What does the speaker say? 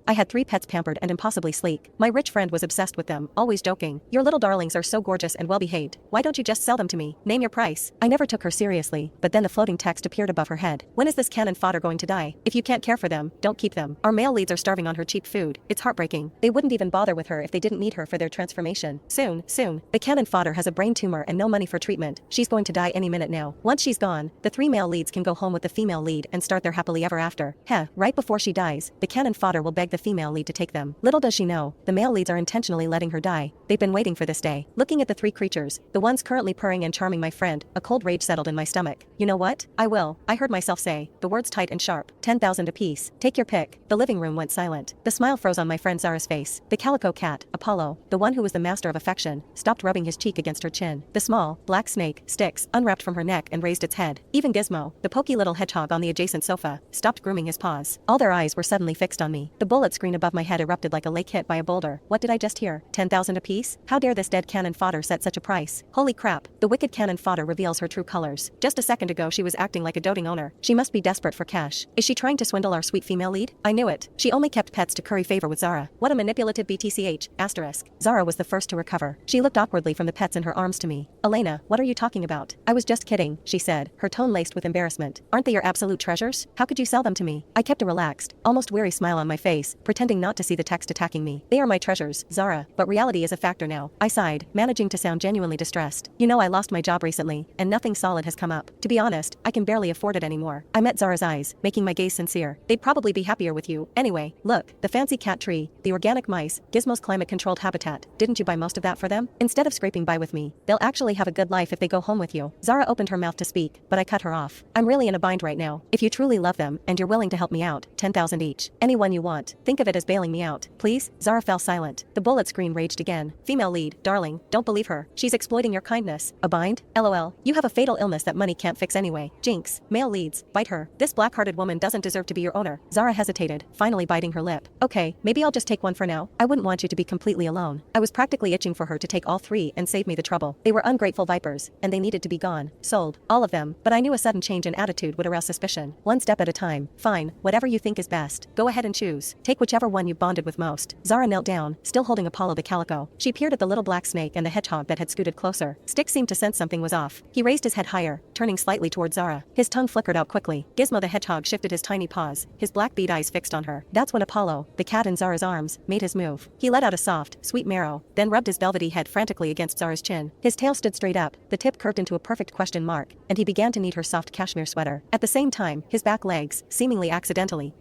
I had 3 pets pampered and impossibly sleek. My rich friend was obsessed with them, always joking. Your little darlings are so gorgeous and well-behaved. Why don't you just sell them to me? Name your price. I never took her seriously, but then the floating text appeared above her head. When is this cannon fodder going to die? If you can't care for them, don't keep them. Our male leads are starving on her cheap food. It's heartbreaking. They wouldn't even bother with her if they didn't need her for their transformation. Soon. The cannon fodder has a brain tumor and no money for treatment. She's going to die any minute now. Once she's gone, the 3 male leads can go home with the female lead and start their happily ever after. Right before she dies, the cannon fodder will beg the female lead to take them. Little does she know, the male leads are intentionally letting her die. They've been waiting for this day. Looking at the 3 creatures, the ones currently purring and charming my friend, a cold rage settled in my stomach. You know what? I will. I heard myself say, the words tight and sharp. 10,000 apiece. Take your pick. The living room went silent. The smile froze on my friend Zara's face. The calico cat, Apollo, the one who was the master of affection, stopped rubbing his cheek against her chin. The small, black snake, Styx, unwrapped from her neck and raised its head. Even Gizmo, the poky little hedgehog on the adjacent sofa, stopped grooming his paws. All their eyes were suddenly fixed on me. The bullet screen above my head erupted like a lake hit by a boulder. What did I just hear? 10,000 apiece? How dare this dead cannon fodder set such a price? Holy crap, the wicked cannon fodder reveals her true colors. Just a second ago she was acting like a doting owner. She must be desperate for cash. Is she trying to swindle our sweet female lead? I knew it. She only kept pets to curry favor with Zara. What a manipulative BTCH, asterisk. Zara was the first to recover. She looked awkwardly from the pets in her arms to me. Elena, what are you talking about? I was just kidding, she said, her tone laced with embarrassment. Aren't they your absolute treasures? How could you sell them to me? I kept a relaxed, almost weary smile on my face, pretending not to see the text attacking me. They are my treasures, Zara, but reality is a factor now. I sighed, managing to sound genuinely distressed. You know, I lost my job recently, and nothing solid has come up. To be honest, I can barely afford it anymore. I met Zara's eyes, making my gaze sincere. They'd probably be happier with you. Anyway, look, the fancy cat tree, the organic mice, Gizmo's climate-controlled habitat. Didn't you buy most of that for them? Instead of scraping by with me, they'll actually have a good life if they go home with you. Zara opened her mouth to speak, but I cut her off. I'm really in a bind right now. If you truly love them, and you're willing to help me out, 10,000 each. Anyone you want. Think of it as bailing me out. Please? Zara fell silent. The bullet screen raged again. Female lead, darling, don't believe her. She's exploiting your kindness. A bind? LOL. You have a fatal illness that money can't fix anyway. Jinx. Male leads, bite her. This black-hearted woman doesn't deserve to be your owner. Zara hesitated, finally biting her lip. Okay, maybe I'll just take one for now. I wouldn't want you to be completely alone. I was practically itching for her to take all 3 and save me the trouble. They were ungrateful vipers, and they needed to be gone. Sold. All of them, but I knew a sudden change in attitude would arouse suspicion. One step at a time. Fine, whatever you think is best. Go ahead and choose. Take whichever one you bonded with most. Zara knelt down, still holding Apollo the calico. She peered at the little black snake and the hedgehog that had scooted closer. Styx seemed to sense something was off. He raised his head higher, turning slightly toward Zara. His tongue flickered out quickly. Gizmo the hedgehog shifted his tiny paws, his black bead eyes fixed on her. That's when Apollo, the cat in Zara's arms, made his move. He let out a soft, sweet meow, then rubbed his velvety head frantically against Zara's chin. His tail stood straight up, the tip curved into a perfect question mark, and he began to knead her soft cashmere sweater. At the same time, his back legs, seemingly accidentally,